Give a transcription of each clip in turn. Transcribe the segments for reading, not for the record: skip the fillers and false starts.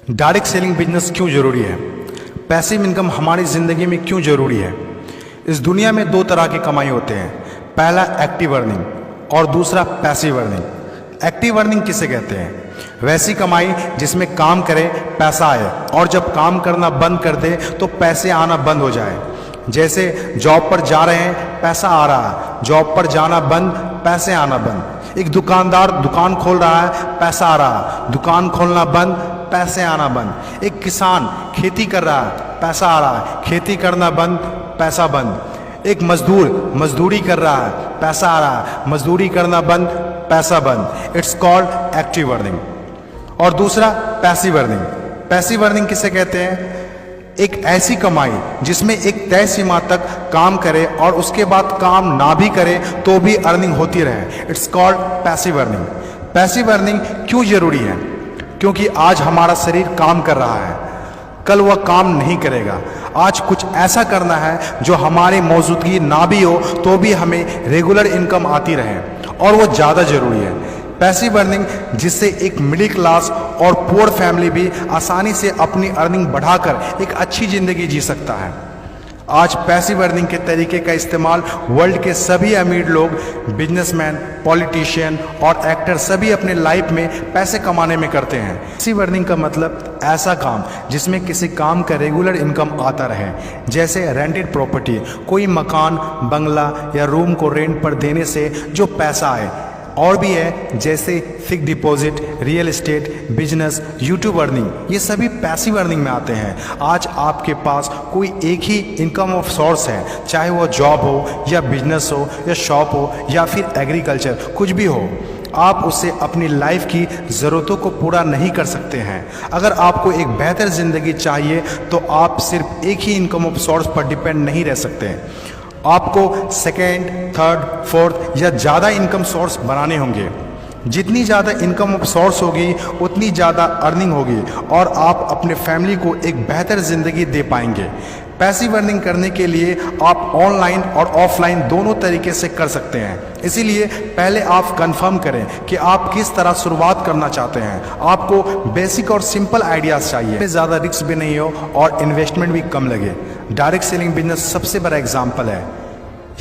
Direct selling business क्यों ज़रूरी है? पैसिव इनकम हमारी ज़िंदगी में क्यों ज़रूरी है? इस दुनिया में दो तरह की कमाई होते हैं, पहला एक्टिव अर्निंग और दूसरा पैसिव अर्निंग। एक्टिव अर्निंग किसे कहते हैं? वैसी कमाई जिसमें काम करें पैसा आए और जब काम करना बंद कर दे तो पैसे आना बंद हो जाए। जैसे जॉब पर जा रहे हैं पैसा आ रहा है, जॉब पर जाना बंद पैसे आना बंद। एक दुकानदार दुकान खोल रहा है पैसा आ रहा है, दुकान खोलना बंद पैसे आना बंद। एक किसान खेती कर रहा है पैसा आ रहा है, खेती करना बंद पैसा बंद। एक मजदूर मजदूरी कर रहा है पैसा आ रहा है, मजदूरी करना बंद पैसा बंद। It's called active earning. और दूसरा पैसिव अर्निंग। पैसिव अर्निंग किसे कहते हैं? एक ऐसी कमाई जिसमें एक तय सीमा तक काम करे और उसके बाद काम ना भी करे तो भी अर्निंग होती रहे। It's called passive earning. Passive earning क्यों जरूरी है? क्योंकि आज हमारा शरीर काम कर रहा है, कल वह काम नहीं करेगा। आज कुछ ऐसा करना है जो हमारी मौजूदगी ना भी हो तो भी हमें रेगुलर इनकम आती रहे, और वो ज़्यादा जरूरी है। पैसिव अर्निंग जिससे एक मिडिल क्लास और पुअर फैमिली भी आसानी से अपनी अर्निंग बढ़ाकर एक अच्छी ज़िंदगी जी सकता है। आज पैसिव अर्निंग के तरीके का इस्तेमाल वर्ल्ड के सभी अमीर लोग, बिजनेसमैन, पॉलिटिशियन और एक्टर सभी अपने लाइफ में पैसे कमाने में करते हैं। पैसिव अर्निंग का मतलब ऐसा काम जिसमें किसी काम का रेगुलर इनकम आता रहे, जैसे रेंटेड प्रॉपर्टी, कोई मकान, बंगला या रूम को रेंट पर देने से जो पैसा आए। और भी है जैसे fix deposit, real estate, business, YouTube earning, ये सभी पैसिव अर्निंग में आते हैं। आज आपके पास कोई एक ही इनकम ऑफ सोर्स है, चाहे वो जॉब हो या बिजनेस हो या शॉप हो या फिर एग्रीकल्चर, कुछ भी हो। आप उससे अपनी लाइफ की ज़रूरतों को पूरा नहीं कर सकते हैं। अगर आपको एक बेहतर ज़िंदगी चाहिए तो आप सिर्फ एक ही इनकम ऑफ सोर्स पर डिपेंड नहीं रह सकते। आपको सेकेंड, थर्ड, फोर्थ या ज़्यादा इनकम सोर्स बनाने होंगे। जितनी ज़्यादा इनकम ऑफ सोर्स होगी उतनी ज़्यादा अर्निंग होगी और आप अपने फैमिली को एक बेहतर ज़िंदगी दे पाएंगे। पैसिव अर्निंग करने के लिए आप ऑनलाइन और ऑफलाइन दोनों तरीके से कर सकते हैं। इसीलिए पहले आप कंफर्म करें कि आप किस तरह शुरुआत करना चाहते हैं। आपको बेसिक और सिंपल आइडियाज़ चाहिए, ज़्यादा रिस्क भी नहीं हो और इन्वेस्टमेंट भी कम लगे। डायरेक्ट सेलिंग बिजनेस सबसे बड़ा एग्जाम्पल है।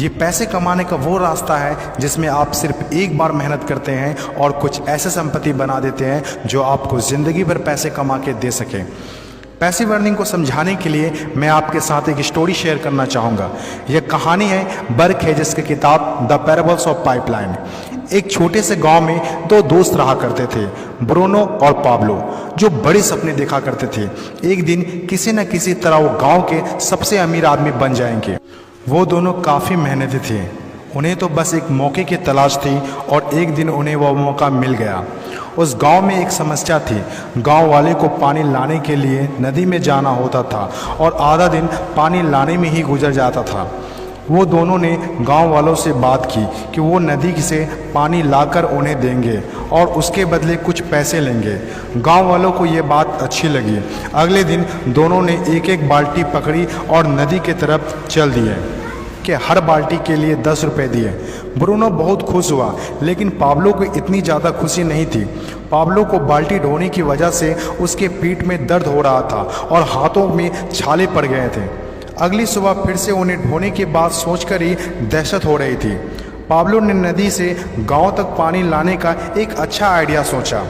ये पैसे कमाने का वो रास्ता है जिसमें आप सिर्फ एक बार मेहनत करते हैं और कुछ ऐसे संपत्ति बना देते हैं जो आपको ज़िंदगी भर पैसे कमा के दे सकें। पैसिव अर्निंग को समझाने के लिए मैं आपके साथ एक स्टोरी शेयर करना चाहूँगा। यह कहानी है बर्क हेजेस की किताब द पैराबल्स ऑफ पाइपलाइन। एक छोटे से गांव में दो दोस्त रहा करते थे, ब्रूनो और पाब्लो, जो बड़े सपने देखा करते थे। एक दिन किसी न किसी तरह वो गांव के सबसे अमीर आदमी बन जाएंगे। वो दोनों काफ़ी मेहनती थे, उन्हें तो बस एक मौके की तलाश थी और एक दिन उन्हें वह मौका मिल गया। उस गांव में एक समस्या थी। गांव वाले को पानी लाने के लिए नदी में जाना होता था और आधा दिन पानी लाने में ही गुजर जाता था। वो दोनों ने गांव वालों से बात की कि वो नदी से पानी लाकर उन्हें देंगे और उसके बदले कुछ पैसे लेंगे। गांव वालों को ये बात अच्छी लगी। अगले दिन दोनों ने एक एक बाल्टी पकड़ी और नदी की तरफ चल दिए कि हर बाल्टी के लिए 10 रुपये दिए। ब्रूनो बहुत खुश हुआ, लेकिन पाब्लो को इतनी ज़्यादा खुशी नहीं थी। पाब्लो को बाल्टी ढोने की वजह से उसके पीठ में दर्द हो रहा था और हाथों में छाले पड़ गए थे। अगली सुबह फिर से उन्हें ढोने की बात सोचकर ही दहशत हो रही थी। पाब्लो ने नदी से गांव तक पानी लाने का एक अच्छा आइडिया सोचा।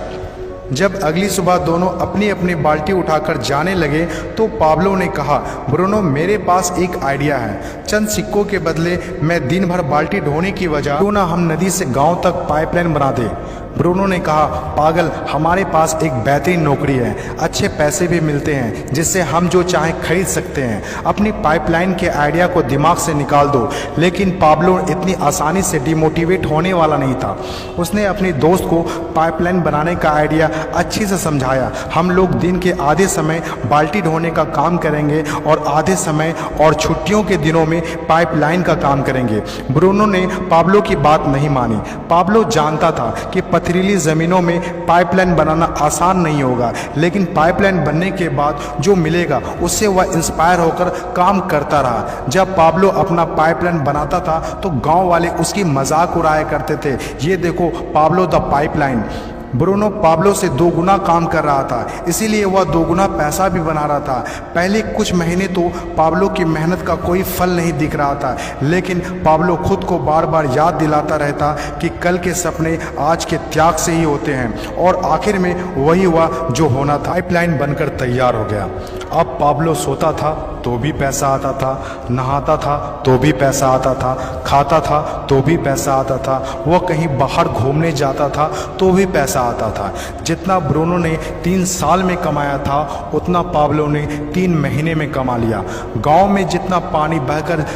जब अगली सुबह दोनों अपनी अपनी बाल्टी उठाकर जाने लगे तो पाब्लो ने कहा, ब्रूनो मेरे पास एक आइडिया है। चंद सिक्कों के बदले मैं दिन भर बाल्टी ढोने की वजह क्यों ना हम नदी से गांव तक पाइपलाइन बना दें। ब्रूनो ने कहा, पागल, हमारे पास एक बेहतरीन नौकरी है, अच्छे पैसे भी मिलते हैं जिससे हम जो चाहें खरीद सकते हैं। अपनी पाइपलाइन के आइडिया को दिमाग से निकाल दो। लेकिन पाब्लो इतनी आसानी से डिमोटिवेट होने वाला नहीं था। उसने अपने दोस्त को पाइपलाइन बनाने का आइडिया अच्छे से समझाया। हम लोग दिन के आधे समय बाल्टी ढोने का काम करेंगे और आधे समय और छुट्टियों के दिनों में पाइपलाइन का काम करेंगे। ब्रूनो ने पाब्लो की बात नहीं मानी। पाब्लो जानता था कि पथरीली ज़मीनों में पाइपलाइन बनाना आसान नहीं होगा, लेकिन पाइपलाइन बनने के बाद जो मिलेगा उससे वह इंस्पायर होकर काम करता रहा। जब पाब्लो अपना पाइपलाइन बनाता था तो गांव वाले उसकी मजाक उड़ाया करते थे, ये देखो Pablo the pipeline. Bruno Pablo से 2 गुना काम कर रहा था, इसीलिए वह 2 गुना पैसा भी बना रहा था। पहले कुछ महीने तो पाब्लो की मेहनत का कोई फल नहीं दिख रहा था, लेकिन पाब्लो खुद को बार बार याद दिलाता रहता कि कल के सपने आज के त्याग से ही होते हैं, और आखिर में वही हुआ जो होना था। पाइपलाइन बनकर तैयार हो गया। अब पाब्लो सोता था तो भी पैसा आता था, नहाता था तो भी पैसा आता था, खाता था तो भी पैसा आता था, वह कहीं बाहर घूमने जाता था तो भी पैसा आता था। जितना ब्रूनो ने 3 साल में कमाया था उतना पाब्लो ने 3 महीने में कमा लिया। गांव में जितना पानी बहकर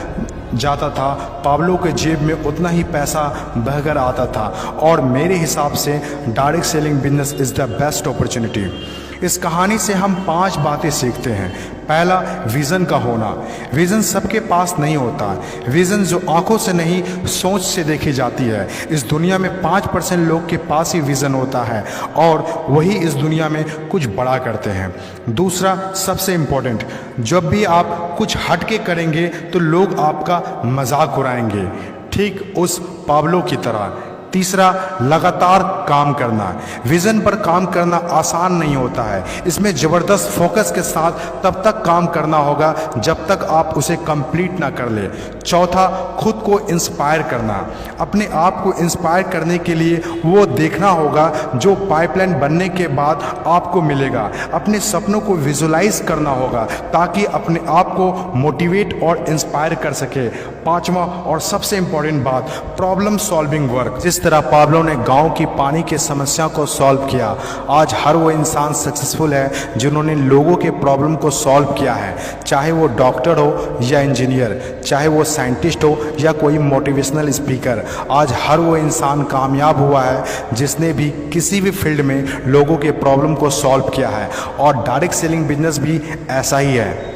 जाता था, पाब्लो के जेब में उतना ही पैसा बहकर आता था। और मेरे हिसाब से direct selling business is the best opportunity. इस कहानी से हम 5 बातें सीखते हैं। पहला, विज़न का होना। विज़न सबके पास नहीं होता। विज़न जो आंखों से नहीं सोच से देखी जाती है। इस दुनिया में 5% लोग के पास ही विज़न होता है और वही इस दुनिया में कुछ बड़ा करते हैं। दूसरा, सबसे इम्पोर्टेंट, जब भी आप कुछ हटके करेंगे तो लोग आपका मजाक उड़ाएंगे, ठीक उस पाब्लो की तरह। तीसरा, लगातार काम करना। विज़न पर काम करना आसान नहीं होता है। इसमें ज़बरदस्त फोकस के साथ तब तक काम करना होगा जब तक आप उसे कंप्लीट ना कर ले। चौथा, खुद को इंस्पायर करना। अपने आप को इंस्पायर करने के लिए वो देखना होगा जो पाइपलाइन बनने के बाद आपको मिलेगा। अपने सपनों को विजुलाइज करना होगा ताकि अपने आप को मोटिवेट और इंस्पायर कर सके। पांचवा और सबसे इम्पोर्टेंट बात, प्रॉब्लम सॉल्विंग वर्क। जिस तरह पाब्लो ने गांव की पानी की समस्या को सॉल्व किया, आज हर वो इंसान सक्सेसफुल है जिन्होंने लोगों के प्रॉब्लम को सॉल्व किया है। चाहे वो डॉक्टर हो या इंजीनियर, चाहे वो साइंटिस्ट हो या कोई मोटिवेशनल स्पीकर, आज हर वो इंसान कामयाब हुआ है जिसने भी किसी भी फील्ड में लोगों के प्रॉब्लम को सॉल्व किया है। और डायरेक्ट सेलिंग बिजनेस भी ऐसा ही है।